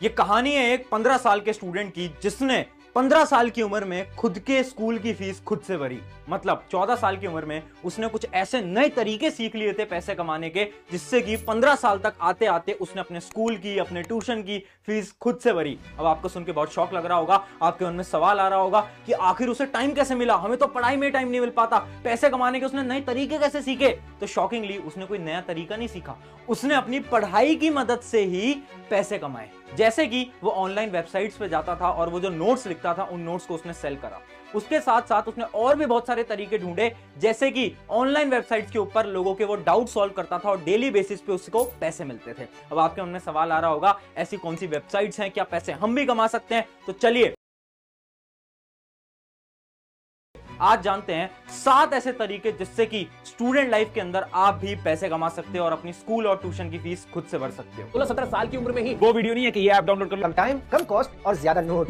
ये कहानी है एक 15 साल के स्टूडेंट की जिसने 15 साल की उम्र में खुद के स्कूल की फीस खुद से भरी। मतलब 14 साल की उम्र में उसने कुछ ऐसे नए तरीके सीख लिए थे पैसे कमाने के, जिससे कि 15 साल तक आते आते उसने अपने स्कूल की, अपने ट्यूशन की फीस खुद से भरी। अब आपको सुन के बहुत शौक लग रहा होगा, आपके मन में सवाल आ रहा होगा कि आखिर उसे टाइम कैसे मिला, हमें तो पढ़ाई में टाइम नहीं मिल पाता, पैसे कमाने के उसने नए तरीके कैसे सीखे। तो शॉकिंगली उसने कोई नया तरीका नहीं सीखा, उसने अपनी पढ़ाई की मदद से ही पैसे कमाए। जैसे कि वो ऑनलाइन वेबसाइट्स पे जाता था और वो जो नोट्स लिखता था उन नोट्स को उसने सेल करा। उसके साथ साथ उसने और भी बहुत सारे तरीके ढूंढे, जैसे कि ऑनलाइन वेबसाइट्स के ऊपर लोगों के वो डाउट सॉल्व करता था और डेली बेसिस पे उसको पैसे मिलते थे। अब आपके मन में सवाल आ रहा होगा, ऐसी कौन सी वेबसाइट्स हैं, क्या पैसे हम भी कमा सकते हैं? तो चलिए आज जानते हैं 7 ऐसे तरीके जिससे कि स्टूडेंट लाइफ के अंदर आप भी पैसे कमा सकते हो और अपनी स्कूल और ट्यूशन की फीस खुद से भर सकते हो। 16-17 साल की उम्र में ही वो वीडियो नहीं है कि ये ऐप डाउनलोड कर लो। कम टाइम, कम कॉस्ट और ज्यादा नोट।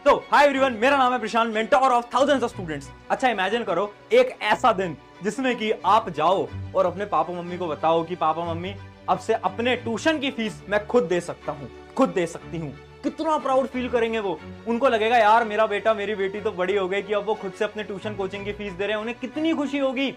तो हाय एवरीवन, मेरा नाम है Prashant, mentor of thousands of students. अच्छा इमेजिन करो एक ऐसा दिन जिसमें कि आप जाओ और अपने पापा मम्मी को बताओ कि पापा मम्मी अब से अपने ट्यूशन की फीस मैं खुद दे सकता हूँ, खुद दे सकती हूँ। कितना प्राउड फील करेंगे वो। उनको लगेगा यार मेरा बेटा मेरी बेटी तो बड़ी हो गई कि अब वो खुद से अपने ट्यूशन कोचिंग की फीस दे रहे हैं, उन्हें कितनी खुशी होगी।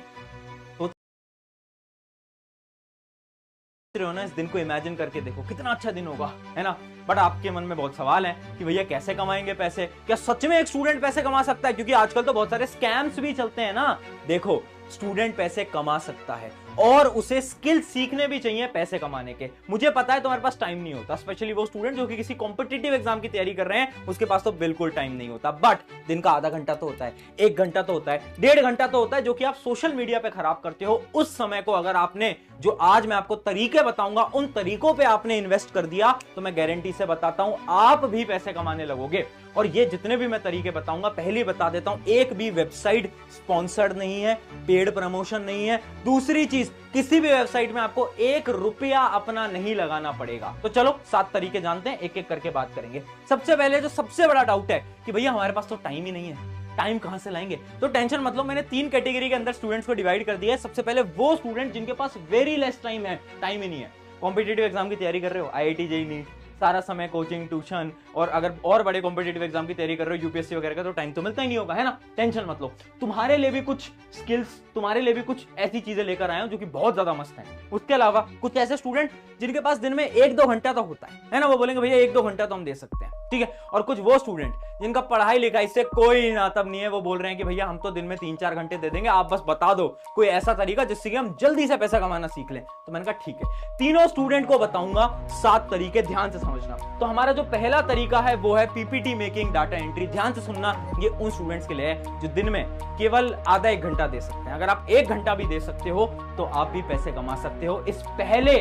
ना इस दिन को इमेजिन करके देखो कितना अच्छा दिन होगा, है ना। बट आपके मन में बहुत सवाल हैं कि भैया कैसे कमाएंगे पैसे, क्या सच में एक स्टूडेंट पैसे कमा सकता है? क्योंकि आजकल तो बहुत सारे स्कैम्स भी चलते हैं ना। देखो स्टूडेंट पैसे कमा सकता है और उसे स्किल सीखने भी चाहिए पैसे कमाने के। मुझे पता है तुम्हारे पास टाइम नहीं होता, स्पेशली वो स्टूडेंट जो कि किसी कॉम्पिटिटिव एग्जाम की तैयारी कर रहे हैं, उसके पास तो बिल्कुल टाइम नहीं होता। बट दिन का आधा घंटा तो होता है, 1 घंटा तो होता है, 1.5 घंटा तो होता है, जो कि आप सोशल मीडिया पे खराब करते हो। उस समय को अगर आपने, जो आज मैं आपको तरीके बताऊंगा, उन तरीकों पे आपने इन्वेस्ट कर दिया तो मैं गारंटी से बताता हूं आप भी पैसे कमाने लगोगे। और ये जितने भी मैं तरीके बताऊंगा, पहले बता देता हूं, एक भी वेबसाइट स्पॉन्सर्ड नहीं है, पेड प्रमोशन नहीं है। दूसरी चीज, किसी भी वेबसाइट में आपको 1 रुपया अपना नहीं लगाना पड़ेगा। तो चलो 7 तरीके जानते हैं, एक एक करके बात करेंगे। सबसे पहले जो सबसे बड़ा डाउट है कि भैया हमारे पास तो टाइम ही नहीं है, टाइम कहां से लाएंगे? तो टेंशन मत लो, मैंने 3 कैटेगरी के अंदर स्टूडेंट्स को डिवाइड कर दिया है। सबसे पहले वो स्टूडेंट जिनके पास वेरी लेस टाइम है, टाइम ही नहीं है। कॉम्पिटिटिव एग्जाम की तैयारी कर रहे हो, IIT जेईई नीट, सारा समय कोचिंग ट्यूशन, और अगर और बड़े कॉम्पिटिटिव एग्जाम की तैयारी कर रहे हो, यूपीएससी वगैरह का, तो टाइम तो मिलता ही नहीं होगा, है ना। टेंशन मत लो, तुम्हारे लिए भी कुछ स्किल्स, तुम्हारे लिए भी कुछ ऐसी चीजें लेकर आए हो जो कि बहुत ज्यादा मस्त है। उसके अलावा कुछ ऐसे स्टूडेंट जिनके पास दिन में 1-2 घंटा तो होता है ना, वो बोलेंगे भैया 1-2 घंटा तो हम दे सकते हैं, ठीक है। और कुछ वो स्टूडेंट जिनका पढ़ाई लिखाई से कोई नातब नहीं है, वो बोल रहे हैं कि भैया हम तो दिन में 3-4 घंटे दे देंगे, आप बस बता दो कोई ऐसा तरीका जिससे कि हम जल्दी से पैसा कमाना सीख लें। तो मैंने कहा ठीक है, तीनों स्टूडेंट को बताऊंगा 7 तरीके, ध्यान से समझना। तो हमारा जो पहला तरीका है वो है पीपीटी मेकिंग, डाटा एंट्री। ध्यान से सुनना, ये उन स्टूडेंट्स के लिए है जो दिन में केवल आधा 1 घंटा दे सकते हैं। अगर आप 1 घंटा भी दे सकते हो तो आप भी पैसे कमा सकते हो इस पहले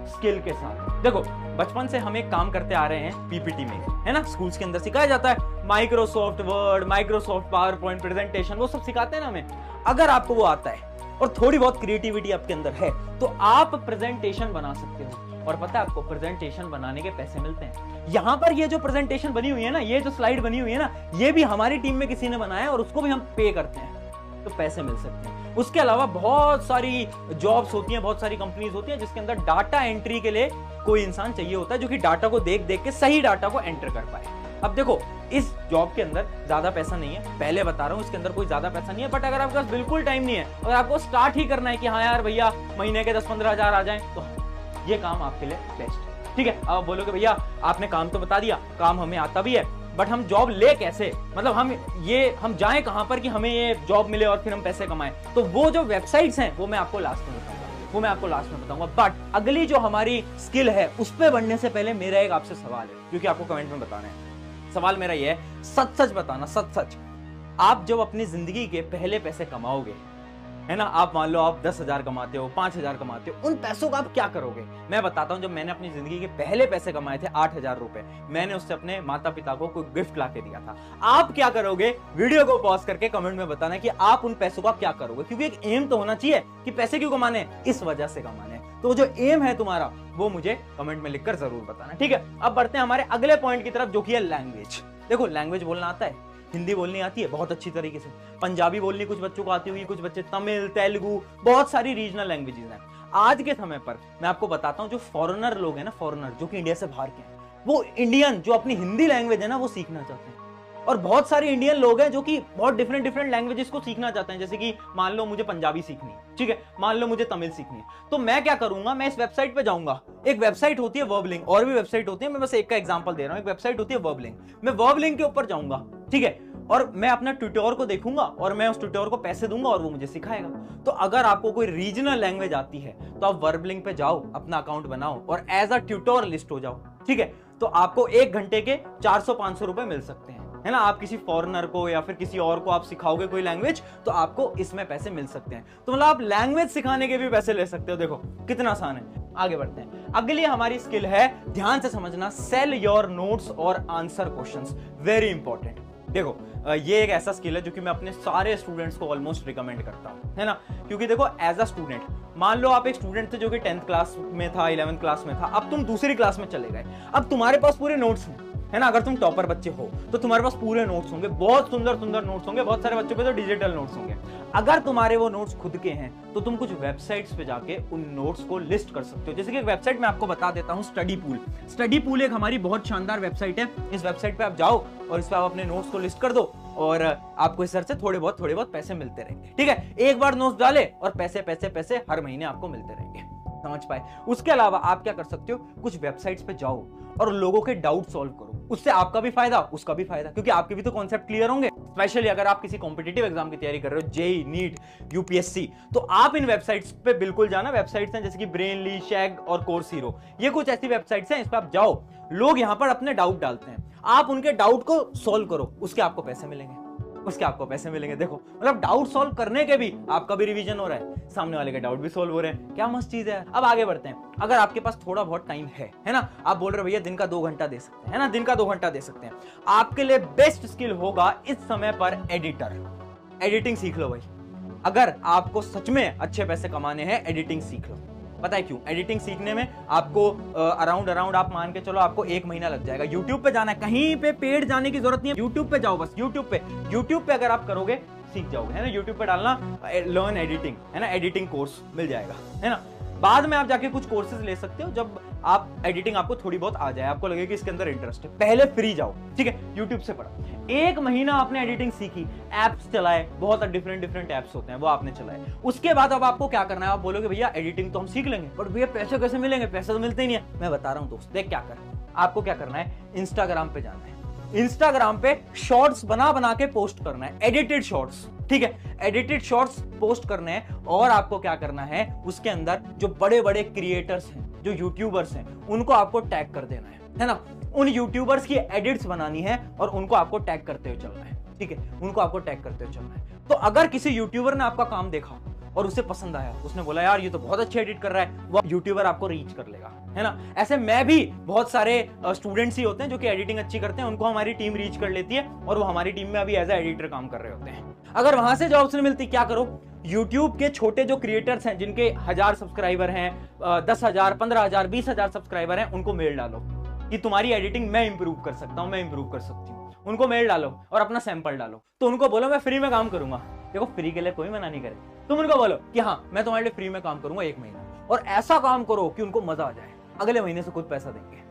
स्किल के साथ। देखो बचपन से हम एक काम करते आ रहे हैं पीपीटी में, है ना, स्कूल्स के अंदर सिखाया जाता है, Microsoft word, Microsoft power point presentation, वो सब सिखाते हैं ना हमें। अगर आपको वो आता है और थोड़ी बहुत क्रिएटिविटी आपके अंदर है तो आप प्रेजेंटेशन बना सकते हो। और पता है आपको प्रेजेंटेशन बनाने के पैसे मिलते हैं। यहां पर ये जो प्रेजेंटेशन बनी हुई है ना, ये जो स्लाइड बनी हुई है ना, ये भी हमारी टीम में किसी ने बनाया और उसको भी हम पे करते हैं, तो पैसे मिल सकते हैं। उसके अलावा बहुत सारी जॉब्स होती हैं, बहुत सारी कंपनीज होती हैं जिसके अंदर डाटा एंट्री के लिए कोई इंसान चाहिए होता है जो कि डाटा को देख देख के सही डाटा को एंटर कर पाए। अब देखो इस जॉब के अंदर ज्यादा पैसा नहीं है, पहले बता रहा हूं, इसके अंदर कोई ज्यादा पैसा नहीं है। बट अगर आपके पास बिल्कुल टाइम नहीं है, अगर आपको स्टार्ट ही करना है कि हाँ यार भैया महीने के 10-15 हजार आ जाए, तो ये काम आपके लिए बेस्ट है, ठीक है। अब बोलोगे भैया आपने काम तो बता दिया, काम हमें आता भी है, बट हम जॉब ले कैसे, मतलब हम जाएं कहां पर कि हमें ये जॉब मिले और फिर हम पैसे कमाएं? तो वो जो वेबसाइट्स हैं वो मैं आपको लास्ट में बताऊंगा, बट अगली जो हमारी स्किल है उस पर बढ़ने से पहले मेरा एक आपसे सवाल है, क्योंकि आपको कमेंट में बताना है। सवाल मेरा ये है, सच सच बताना, सच सच, आप जब अपनी जिंदगी के पहले पैसे कमाओगे, है ना, आप मान लो आप 10,000 कमाते हो, 5,000 कमाते हो, उन पैसों का आप क्या करोगे? मैं बताता हूं, जब मैंने अपनी जिंदगी के पहले पैसे कमाए थे 8,000 रुपए, मैंने उससे अपने माता पिता को कोई गिफ्ट ला के दिया था। आप क्या करोगे? वीडियो को पॉज करके कमेंट में बताना कि आप उन पैसों का क्या करोगे, क्योंकि एक एम तो होना चाहिए कि पैसे क्यों कमाने, इस वजह से कमाने। तो जो एम है तुम्हारा वो मुझे कमेंट में लिखकर जरूर बताना, ठीक है। अब बढ़ते हैं हमारे अगले पॉइंट की तरफ, जो कि है लैंग्वेज। देखो लैंग्वेज बोलना आता है, हिंदी बोलनी आती है बहुत अच्छी तरीके से, पंजाबी बोलनी कुछ बच्चों को आती होगी, कुछ बच्चे तमिल, तेलुगु, बहुत सारी रीजनल लैंग्वेजेस हैं। आज के समय पर मैं आपको बताता हूं, जो फॉरेनर लोग हैं ना, फॉरेनर जो कि इंडिया से बाहर के हैं, वो इंडियन जो अपनी हिंदी लैंग्वेज है ना वो सीखना चाहते हैं। और बहुत सारे इंडियन लोग हैं जो कि बहुत डिफरेंट लैंग्वेजेस को सीखना चाहते हैं। जैसे कि मान लो मुझे पंजाबी सीखनी है, ठीक है, मान लो मुझे तमिल सीखनी है, तो मैं क्या करूंगा, मैं इस वेबसाइट पे जाऊंगा। एक वेबसाइट होती है वर्बलिंक, और भी वेबसाइट होती है, मैं बस एक का एग्जांपल दे रहा हूं। एक वेबसाइट होती है वर्बलिंक, मैं वर्बलिंक के ऊपर जाऊंगा, ठीक है, और मैं अपना ट्यूटोर को देखूंगा और मैं उस ट्यूटोर को पैसे दूंगा और वो मुझे सिखाएगा। तो अगर आपको कोई रीजनल लैंग्वेज आती है तो आप वर्बलिंक पे जाओ, अपना अकाउंट बनाओ और एज अ ट्यूटोर लिस्ट हो जाओ, ठीक है। तो आपको 1 घंटे के 400-500 रुपए मिल सकते हैं, है ना। आप किसी फॉरेनर को या फिर किसी और को आप सिखाओगे कोई लैंग्वेज, तो आपको इसमें पैसे मिल सकते हैं। तो मतलब आप लैंग्वेज सिखाने के भी पैसे ले सकते हो। देखो कितना आसान है। आगे बढ़ते हैं। अगली हमारी स्किल है, ध्यान से समझना, सेल योर नोट्स और आंसर क्वेश्चंस। Very important. देखो ये एक ऐसा स्किल है जो कि मैं अपने सारे स्टूडेंट्स को ऑलमोस्ट रिकमेंड करता हूं, है ना। क्योंकि देखो एज अ स्टूडेंट, मान लो आप एक स्टूडेंट थे जो कि 10th क्लास में था, 11th क्लास में था, अब तुम दूसरी क्लास में चले गए, अब तुम्हारे पास पूरे नोट्स हैं, है ना। अगर तुम टॉपर बच्चे हो तो तुम्हारे पास पूरे नोट्स होंगे, बहुत सुंदर नोट्स होंगे, बहुत सारे बच्चों पे तो डिजिटल नोट्स होंगे। अगर तुम्हारे वो नोट्स खुद के हैं तो तुम कुछ वेबसाइट्स पे जाके उन नोट्स को लिस्ट कर सकते हो। जैसे कि एक वेबसाइट मैं आपको बता देता हूं, स्टडी पूल। स्टडी पूल एक हमारी बहुत शानदार वेबसाइट है। इस वेबसाइट पे आप जाओ और इस पे आप अपने नोट्स को लिस्ट कर दो और आपको इस तरह से थोड़े बहुत पैसे मिलते रहेंगे, ठीक है। एक बार नोट्स डाले और पैसे हर महीने आपको मिलते रहेंगे, समझ पाए। उसके अलावा आप क्या कर सकते हो, कुछ वेबसाइट्स पे जाओ और लोगों के डाउट सॉल्व करो। उससे आपका भी फायदा, उसका भी फायदा, क्योंकि आपके भी तो कॉन्सेप्ट क्लियर होंगे। स्पेशली अगर आप किसी कॉम्पिटिटिव एग्जाम की तैयारी कर रहे हो, जेई, नीट, यूपीएससी, तो आप इन वेबसाइट्स पे बिल्कुल जाना। वेबसाइट्स हैं जैसे कि ब्रेनली, शैग और कोर्स हीरो, ये कुछ ऐसी वेबसाइट्स हैं, इस पे आप जाओ। लोग यहाँ पर अपने डाउट डालते हैं, आप उनके डाउट को सॉल्व करो, उसके आपको पैसे मिलेंगे। देखो मतलब डाउट सॉल्व करने के भी आपका भी रिवीजन हो रहा है, सामने वाले के डाउट भी सॉल्व हो रहे हैं। क्या मस्त चीज है। अब आगे बढ़ते हैं। अगर आपके पास थोड़ा बहुत टाइम है ना, आप बोल रहे हो भैया दिन का 2 घंटा दे सकते हैं, है ना, दिन का 2 घंटा दे सकते हैं, आपके लिए बेस्ट स्किल होगा इस समय पर एडिटिंग सीख लो भाई। अगर आपको सच में अच्छे पैसे कमाने हैं, एडिटिंग सीख लो। पता है क्यों? एडिटिंग सीखने में आपको अराउंड आप मान के चलो आपको 1 महीना लग जाएगा। यूट्यूब पे जाना है, कहीं पे पेड जाने की जरूरत नहीं है, यूट्यूब पे जाओ बस। यूट्यूब पे अगर आप करोगे सीख जाओगे, है ना। यूट्यूब पे डालना लर्न एडिटिंग, है ना, एडिटिंग कोर्स मिल जाएगा, है ना। बाद में आप जाके कुछ कोर्सेज ले सकते हो जब आप एडिटिंग आपको थोड़ी बहुत आ जाए, आपको लगे कि इसके अंदर इंटरेस्ट है। पहले फ्री जाओ, ठीक है, यूट्यूब से पढ़ा। 1 महीना आपने एडिटिंग सीखी, एप्स चलाए, बहुत डिफरेंट एप्स होते हैं वो आपने चलाए। उसके बाद अब आपको क्या करना है, आप बोलोगे भैया एडिटिंग तो हम सीख लेंगे, पर भैया पैसे कैसे मिलेंगे? पैसे तो मिलते ही नहीं है। मैं बता रहा हूं दोस्त, देख क्या कर, आपको क्या करना है, इंस्टाग्राम पे जाना है। इंस्टाग्राम पे शॉर्ट्स बना के पोस्ट करना है, एडिटेड शॉर्ट्स, ठीक है, एडिटेड शॉर्ट्स पोस्ट करने हैं। और आपको क्या करना है, उसके अंदर जो बड़े क्रिएटर्स हैं, जो यूट्यूबर्स हैं, उनको आपको टैग कर देना है ना। उन यूट्यूबर्स की एडिट्स बनानी है और उनको आपको टैग करते हुए चलना है, ठीक है, उनको आपको टैग करते हुए चलना है। तो अगर किसी यूट्यूबर ने आपका काम देखा और उसे पसंद आया, उसने बोला यार ये तो बहुत अच्छे एडिट कर रहा है, वो यूट्यूबर आपको रीच कर लेगा, है ना। ऐसे मैं भी बहुत सारे स्टूडेंट्स ही होते हैं जो कि एडिटिंग अच्छी करते हैं, उनको हमारी टीम रीच कर लेती है और वो हमारी टीम में अभी एज ए एडिटर काम कर रहे होते हैं। अगर वहां से जॉब्स नहीं मिलती, क्या करो, यूट्यूब के छोटे जो क्रिएटर्स हैं जिनके 1000 सब्सक्राइबर हैं, 10,000, 15,000, 20,000 सब्सक्राइबर हैं, उनको मेल डालो कि तुम्हारी एडिटिंग मैं इंप्रूव कर सकता हूं, मैं इंप्रूव कर सकती हूँ। उनको मेल डालो और अपना सैंपल डालो। तो उनको बोलो मैं फ्री में काम करूंगा। देखो फ्री के लिए कोई मना नहीं करे, तुम उनको बोलो कि हाँ मैं तुम्हारे लिए फ्री में काम करूंगा 1 महीना, और ऐसा काम करो कि उनको मजा आ जाए, अगले महीने से खुद पैसा देंगे।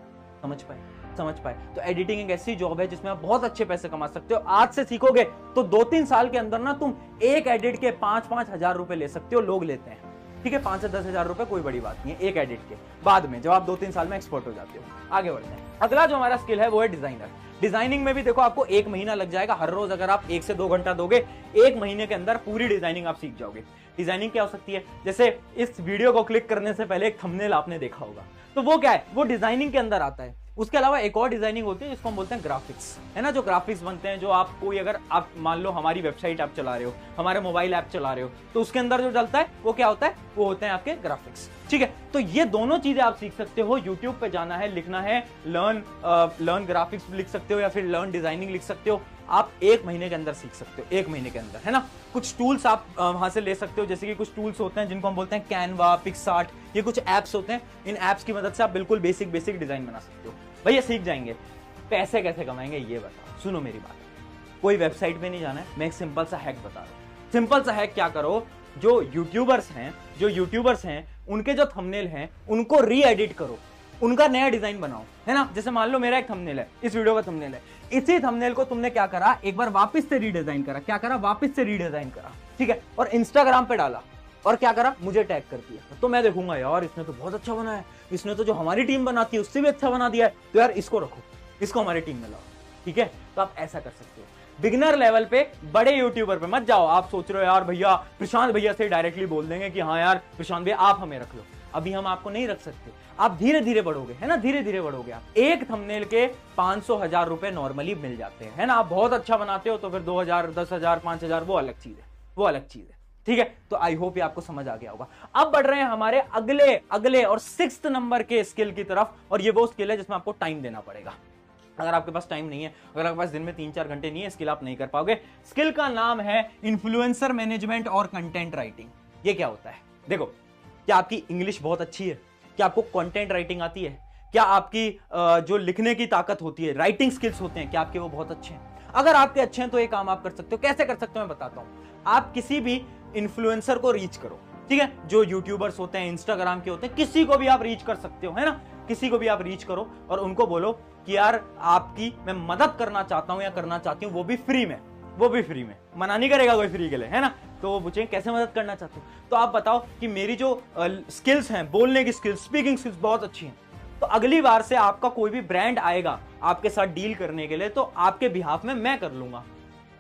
समझ पाए। तो एडिटिंग एक ऐसी जॉब है जिसमें आप बहुत अच्छे पैसे कमा सकते हो। आज से सीखोगे तो 2-3 साल के अंदर ना तुम एक एडिट के 5-5 हजार रुपए ले सकते हो। लोग लेते हैं, ठीक है, 5 से 10 हजार रुपए कोई बड़ी बात नहीं है एक एडिट के। बाद में जब आप 2-3 साल में एक्सपर्ट हो जाते हो। आगे बढ़ते हैं। अगला जो हमारा स्किल है वो है डिजाइनर। डिजाइनिंग में भी देखो आपको 1 महीना लग जाएगा। हर रोज अगर आप 1 से 2 घंटा दोगे, 1 महीने के अंदर पूरी डिजाइनिंग आप सीख जाओगे। डिजाइनिंग क्या हो सकती है, जैसे इस वीडियो को क्लिक करने से पहले एक थंबनेल आपने देखा होगा, तो वो क्या है, वो डिजाइनिंग के अंदर आता है। उसके अलावा एक और डिजाइनिंग होती है जिसको हम बोलते हैं ग्राफिक्स, है ना। जो ग्राफिक्स बनते हैं, जो आप कोई, अगर आप मान लो हमारी वेबसाइट आप चला रहे हो, हमारे मोबाइल ऐप चला रहे हो, तो उसके अंदर जो डलता है वो क्या होता है, वो होते हैं आपके ग्राफिक्स, ठीक है। तो ये दोनों चीजें आप सीख सकते हो। यूट्यूब पे जाना है, लिखना है लर्न ग्राफिक्स लिख सकते हो या फिर लर्न डिजाइनिंग लिख सकते हो। आप 1 महीने के अंदर सीख सकते हो, 1 महीने के अंदर, है ना। कुछ टूल्स आप वहां से ले सकते हो, जैसे कि कुछ टूल्स होते हैं जिनको हम बोलते हैं कैनवा, पिक्सार्ट, ये कुछ एप्स होते हैं। इन एप्स की मदद से आप बिल्कुल बेसिक डिजाइन बना सकते हो। भैया सीख जाएंगे, पैसे कैसे कमाएंगे ये बताओ। सुनो मेरी बात, कोई वेबसाइट पे नहीं जाना है, मैं एक सिंपल सा हैक बता रहा हूं। सिंपल सा हैक क्या करो, जो यूट्यूबर्स हैं उनके जो थंबनेल हैं उनको री एडिट करो, उनका नया डिजाइन बनाओ, है ना। जैसे मान लो मेरा एक थंबनेल है, इस वीडियो का थंबनेल है, इसी थंबनेल को तुमने क्या करा, एक बार वापस से रीडिजाइन करा, क्या करा, वापस से रीडिजाइन करा, ठीक है, और इंस्टाग्राम पे डाला और क्या करा, मुझे टैग कर दिया। तो मैं देखूंगा यार इसने तो बहुत अच्छा बनाया है, इसने तो जो हमारी टीम बनाती है उससे भी अच्छा बना दिया है, तो यार इसको रखो, इसको हमारी टीम में लाओ, ठीक है। तो आप ऐसा कर सकते हो। बिगिनर लेवल पे बड़े यूट्यूबर पे मत जाओ। आप सोच रहे हो यार भैया प्रशांत भैया से डायरेक्टली बोल देंगे कि हाँ यार प्रशांत भैया आप हमें रख लो, अभी हम आपको नहीं रख सकते। आप धीरे धीरे बढ़ोगे, है ना, धीरे धीरे बढ़ोगे। आप एक थंबनेल के 500-1000 रुपए नॉर्मली मिल जाते हैं, है ना। आप बहुत अच्छा बनाते हो तो फिर 2000, 10,000, 5,000 वो अलग चीज है, वो अलग चीज है, ठीक है। तो आई होप ये आपको समझ आ गया होगा। अब बढ़ रहे हैं हमारे अगले और 6th नंबर के स्किल की तरफ, और ये वो स्किल है जिसमें आपको टाइम देना पड़ेगा। अगर आपके पास टाइम नहीं है, अगर आपके पास दिन में 3-4 घंटे नहीं है, स्किल आप नहीं कर पाओगे। स्किल का नाम है इन्फ्लुएंसर मैनेजमेंट और कंटेंट राइटिंग। ये क्या होता है, देखो, क्या आपकी इंग्लिश बहुत अच्छी है, क्या आपको कंटेंट राइटिंग आती है, क्या आपकी जो लिखने की ताकत होती है, राइटिंग स्किल्स होते हैं, क्या आपके वो बहुत अच्छे हैं। अगर आपके अच्छे हैं तो ये काम आप कर सकते हो। कैसे कर सकते हो मैं बताता हूं। आप किसी भी इन्फ्लुएंसर को रीच करो, ठीक है, जो यूट्यूबर्स होते हैं, इंस्टाग्राम के होते हैं, किसी को भी आप रीच कर सकते हो, है ना, किसी को भी आप रीच करो और उनको बोलो कि यार आपकी मैं मदद करना चाहता हूं या करना चाहती हूं, वो भी फ्री में, वो भी फ्री में। मना नहीं करेगा कोई फ्री के लिए, है ना। तो वो पूछेंगे कैसे मदद करना चाहते हो, तो आप बताओ कि मेरी जो स्किल्स हैं, बोलने की स्किल्स, स्पीकिंग स्किल्स बहुत अच्छी हैं, तो अगली बार से आपका कोई भी ब्रांड आएगा आपके साथ डील करने के लिए, तो आपके बिहाफ में मैं कर लूंगा,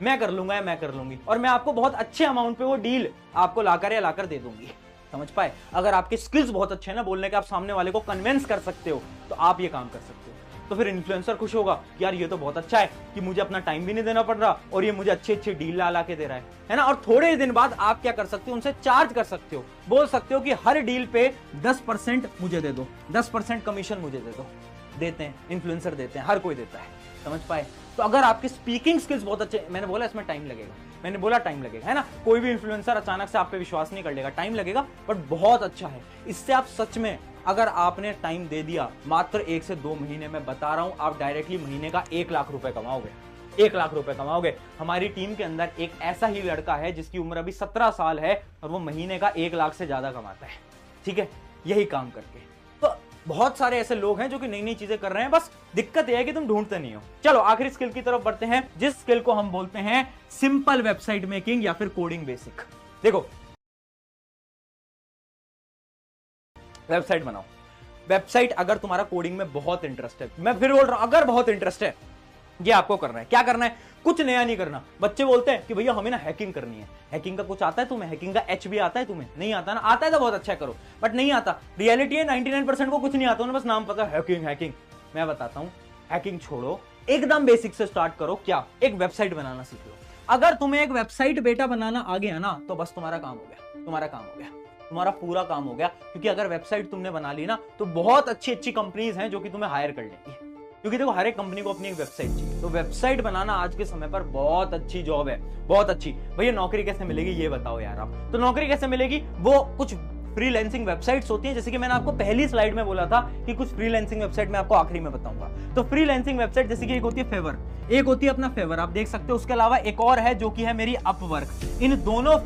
मैं कर लूंगा या मैं कर लूंगी, और मैं आपको बहुत अच्छे अमाउंट पे वो डील आपको लाकर दे दूंगी। समझ पाए। अगर आपके स्किल्स बहुत अच्छे हैं ना बोलने के, आप सामने वाले को कन्विंस कर सकते हो, तो आप ये काम कर सकते हो। तो फिर इन्फ्लुएंसर खुश होगा, यार ये तो बहुत अच्छा है कि मुझे अपना टाइम भी नहीं देना पड़ रहा और ये मुझे अच्छे डील ला के दे रहा है ना। और थोड़े दिन बाद आप क्या कर सकते हो, उनसे चार्ज कर सकते हो, बोल सकते हो कि हर डील पे 10% मुझे दे दो, 10% कमीशन मुझे दे दो। देते हैं, इन्फ्लुएंसर देते हैं, हर कोई देता है। समझ पाए। तो अगर आपकी स्पीकिंग स्किल्स बहुत अच्छे, मैंने बोला इसमें टाइम लगेगा, मैंने बोला टाइम लगेगा, है ना। कोई भी इन्फ्लुएंसर अचानक से आप पे विश्वास नहीं कर लेगा, टाइम लगेगा, बट बहुत अच्छा है। इससे आप सच में, अगर आपने टाइम दे दिया, मात्र 1 से 2 महीने में बता रहा हूं, आप डायरेक्टली महीने का 1 लाख रुपए कमाओगे, 1 लाख रुपए कमाओगे। हमारी टीम के अंदर एक ऐसा ही लड़का है जिसकी उम्र अभी 17 साल है और वो महीने का 1 लाख से ज्यादा कमाता है, ठीक है, यही काम करके। तो बहुत सारे ऐसे लोग हैं जो कि नई नई चीजें कर रहे हैं, बस दिक्कत यह है कि तुम ढूंढते नहीं हो। चलो आखिरी स्किल की तरफ बढ़ते हैं, जिस स्किल को हम बोलते हैं सिंपल वेबसाइट मेकिंग या फिर कोडिंग बेसिक। देखो, वेबसाइट बनाओ। वेबसाइट, अगर तुम्हारा कोडिंग में बहुत इंटरेस्ट है, मैं फिर बोल रहा हूं अगर बहुत इंटरेस्ट है, ये आपको करना है। क्या करना है, कुछ नया नहीं करना। बच्चे बोलते हैं कि भैया हमें ना हैकिंग करनी है। हैकिंग का कुछ आता है तुम्हें? हैकिंग का एच भी आता है तुम्हें? नहीं आता ना। आता है तो बहुत अच्छा करो, बट नहीं आता। रियलिटी है 99% को कुछ नहीं आता, उन्हें बस नाम पता है हैकिंग हैकिंग। मैं बताता हूं, हैकिंग छोड़ो, एकदम बेसिक से स्टार्ट करो। क्या? एक वेबसाइट बनाना सीख लो। अगर तुम्हें एक वेबसाइट बेटा बनाना आ गया ना, तो बस तुम्हारा काम हो गया, तुम्हारा काम हो गया, तुम्हारा पूरा काम हो गया। क्योंकि अगर वेबसाइट तुमने बना ली ना, तो बहुत अच्छी अच्छी कंपनीज हैं जो कि तुम्हें हायर कर लेंगी। क्योंकि देखो, हर एक कंपनी को अपनी एक वेबसाइट चाहिए, तो वेबसाइट बनाना आज के समय पर बहुत अच्छी जॉब है, बहुत अच्छी। भैया नौकरी कैसे मिलेगी ये बताओ यार आप। तो नौकरी कैसे मिलेगी, वो कुछ फ्रीलांसिंग वेबसाइट्स होती हैं, जैसे कि मैंने आपको पहली स्लाइड में बोला था कि कुछ फ्रीलांसिंग वेबसाइट मैं आपको आखिरी में बताऊंगा। तो फ्रीलांसिंग वेबसाइट जैसे कि एक होती है फेवर, एक होती है अपना फेवर, आप देख सकते हो। उसके अलावा एक और है जो कि है मेरी अपवर्क। इन दोनों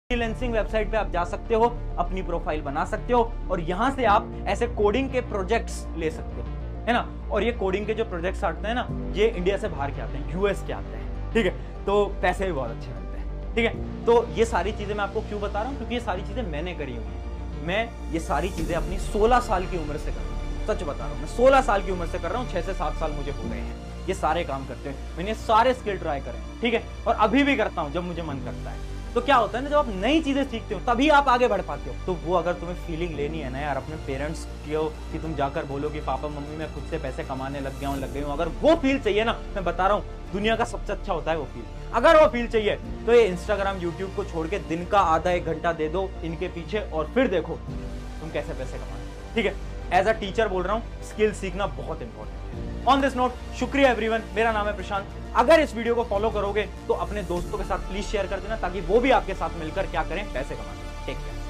फ्रीलांसिंग वेबसाइट पे आप जा सकते हो, अपनी प्रोफाइल बना सकते हो और यहां से आप ऐसे कोडिंग के प्रोजेक्ट्स ले सकते हो, है ना। और ये कोडिंग के जो प्रोजेक्ट्स आते हैं ना, ये इंडिया से बाहर के आते हैं, यूएस के आते हैं, ठीक है। तो पैसे भी बहुत अच्छे मिलते हैं, ठीक है। तो ये सारी चीजें मैं आपको क्यों बता रहा हूँ, क्योंकि ये सारी चीजें मैंने करी हुई हैं। मैं ये सारी चीजें अपनी 16 साल की उम्र से कर रहा हूँ, सच बता रहा हूँ। मैं 16 साल की उम्र से कर रहा हूँ, 6 से 7 साल मुझे हो गए हैं ये सारे काम करते हैं। मैंने सारे स्किल ट्राई करे, ठीक है, और अभी भी करता हूँ जब मुझे मन करता है। तो क्या होता है ना, जब आप नई चीजें सीखते हो तभी आप आगे बढ़ पाते हो। तो वो अगर तुम्हें फीलिंग लेनी है ना यार, अपने पेरेंट्स की कि तुम जाकर बोलो कि पापा मम्मी मैं खुद से पैसे कमाने लग गया हूँ, अगर वो फील चाहिए ना, मैं बता रहा हूँ दुनिया का सबसे अच्छा होता है वो फील। अगर वो फील चाहिए तो ये इंस्टाग्राम यूट्यूब को छोड़ के दिन का आधा 1 घंटा दे दो इनके पीछे और फिर देखो तुम कैसे पैसे कमाए, ठीक है। एज अ टीचर बोल रहा हूँ, स्किल सीखना बहुत इंपॉर्टेंट है। ऑन दिस नोट, शुक्रिया एवरीवन, मेरा नाम है प्रशांत। अगर इस वीडियो को फॉलो करोगे तो अपने दोस्तों के साथ प्लीज शेयर कर देना, ताकि वो भी आपके साथ मिलकर क्या करें, पैसे कमाएं। Take care.